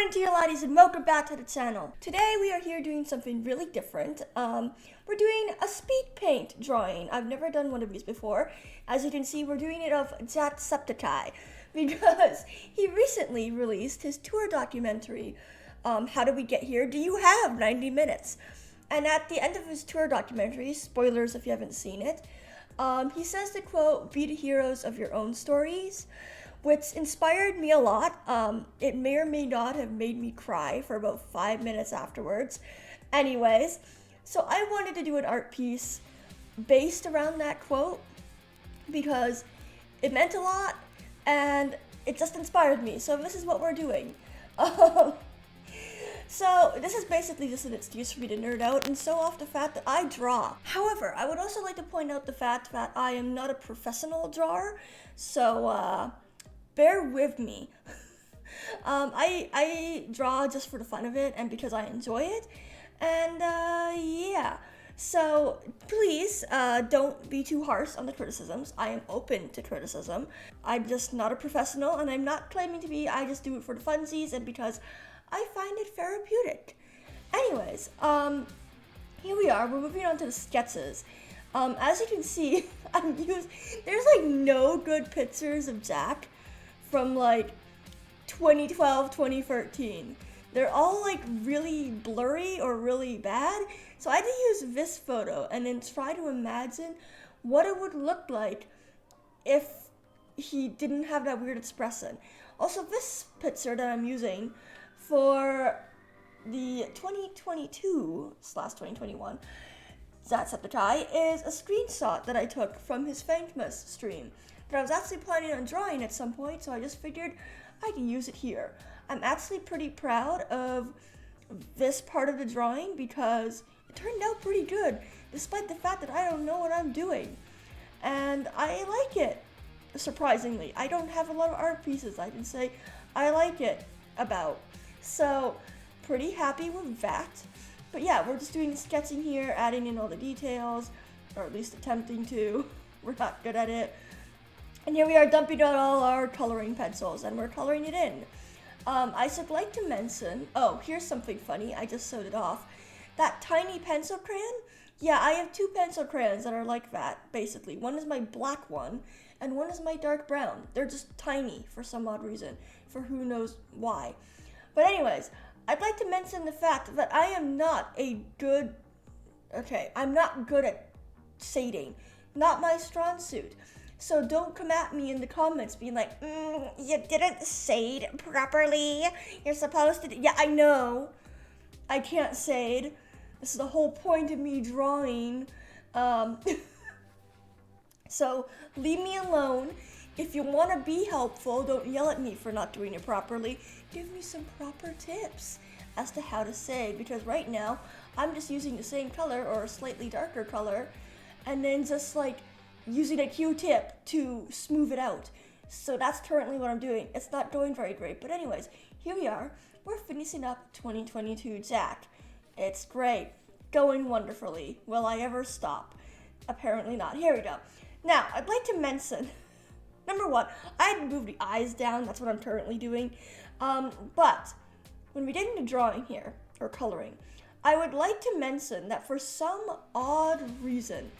morning to you laddies and welcome back to the channel. Today we are here doing something really different. We're doing a speed paint drawing. I've never done one of these before. As you can see, we're doing it of Jacksepticeye because he recently released his tour documentary, How Did We Get Here? Do You Have 90 Minutes? And at the end of his tour documentary, spoilers if you haven't seen it, he says the quote, "Be the heroes of your own stories," which inspired me a lot. It may or may not have made me cry for about 5 minutes afterwards. Anyways, so I wanted to do an art piece based around that quote because it meant a lot and it just inspired me. So this is what we're doing. So this is basically just an excuse for me to nerd out and show off the fact that I draw. However, I would also like to point out the fact that I am not a professional drawer, so bear with me. I draw just for the fun of it and because I enjoy it, and yeah. So please don't be too harsh on the criticisms. I am open to criticism. I'm just not a professional and I'm not claiming to be. I just do it for the funsies and because I find it therapeutic. Anyways, here we are. We're moving on to the sketches. As you can see, there's like no good pictures of Jack from like 2012, 2013. They're all like really blurry or really bad. So I had to use this photo and then try to imagine what it would look like if he didn't have that weird expression. Also, this picture that I'm using for the 2022/2021 Jacksepticeye is a screenshot that I took from his famous stream that I was actually planning on drawing at some point, so I just figured I can use it here. I'm actually pretty proud of this part of the drawing because it turned out pretty good, despite the fact that I don't know what I'm doing. And I like it, surprisingly. I don't have a lot of art pieces I can say I like it about. So, pretty happy with that. But yeah, we're just doing sketching here, adding in all the details, or at least attempting to. We're not good at it. And here we are dumping out all our coloring pencils, and we're coloring it in. I should like to mention, oh, here's something funny, I just sewed it off. That tiny pencil crayon, yeah, I have two pencil crayons that are like that, basically. One is my black one, and one is my dark brown. They're just tiny for some odd reason, for who knows why. But anyways, I'd like to mention the fact that I am not I'm not good at shading. Not my strong suit. So don't come at me in the comments being like, you didn't shade properly. You're supposed to yeah, I know. I can't shade. This is the whole point of me drawing. So leave me alone. If you want to be helpful, don't yell at me for not doing it properly. Give me some proper tips as to how to shade, because right now I'm just using the same color or a slightly darker color and then just like using a Q-tip to smooth it out. So that's currently what I'm doing. It's not going very great, but anyways, here we are. We're finishing up 2022 Jack. It's great. Going wonderfully. Will I ever stop? Apparently not. Here we go. Now, I'd like to mention, number one, I had to move the eyes down. That's what I'm currently doing. But when we get into drawing here, or coloring, I would like to mention that for some odd reason,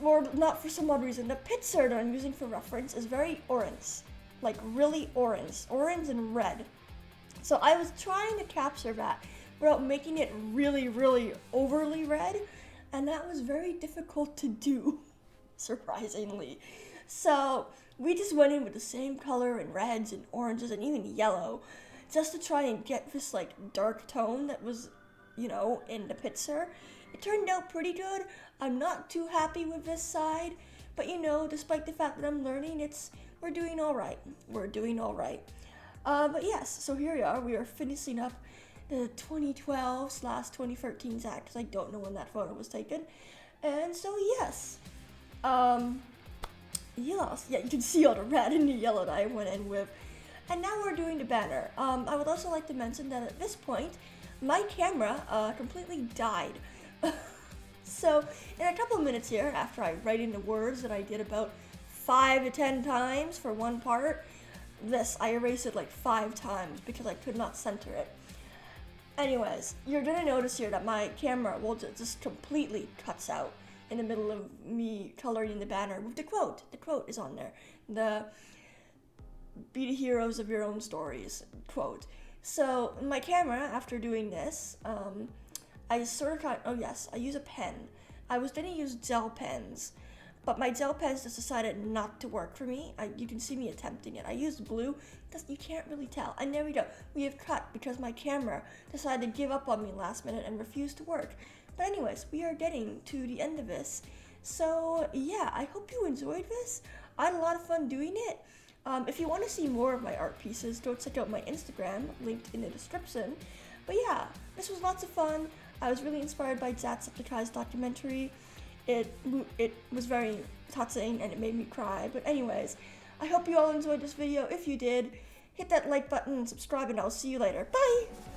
or not for some odd reason, the picture that I'm using for reference is very orange. Like really orange and red. So I was trying to capture that without making it really, really overly red, and that was very difficult to do, surprisingly. So we just went in with the same color and reds and oranges and even yellow just to try and get this like dark tone that was, in the picture. It turned out pretty good. I'm not too happy with this side, but despite the fact that I'm learning, we're doing all right. We're doing all right. But yes, so here we are. We are finishing up the 2012/2013 Zack, because I don't know when that photo was taken. And so yes. Yes, yeah, you can see all the red and the yellow that I went in with. And now we're doing the banner. I would also like to mention that at this point, my camera completely died. So in a couple of minutes here, after I write in the words that I did about 5 to 10 times for one part, this, I erased it like 5 times because I could not center it. Anyways, you're gonna notice here that my camera will just completely cuts out in the middle of me coloring the banner with the quote. The quote is on there. The "Be the heroes of your own stories" quote. So my camera, after doing this, I sort of got, oh yes, I use a pen. I was gonna use gel pens, but my gel pens just decided not to work for me. You can see me attempting it. I used blue, because you can't really tell. And there we go. We have cut because my camera decided to give up on me last minute and refused to work. But anyways, we are getting to the end of this. So yeah, I hope you enjoyed this. I had a lot of fun doing it. If you want to see more of my art pieces, go check out my Instagram, linked in the description. But yeah, this was lots of fun. I was really inspired by Jacksepticeye's documentary. It was very touching and it made me cry. But anyways, I hope you all enjoyed this video. If you did, hit that like button and subscribe, and I'll see you later. Bye!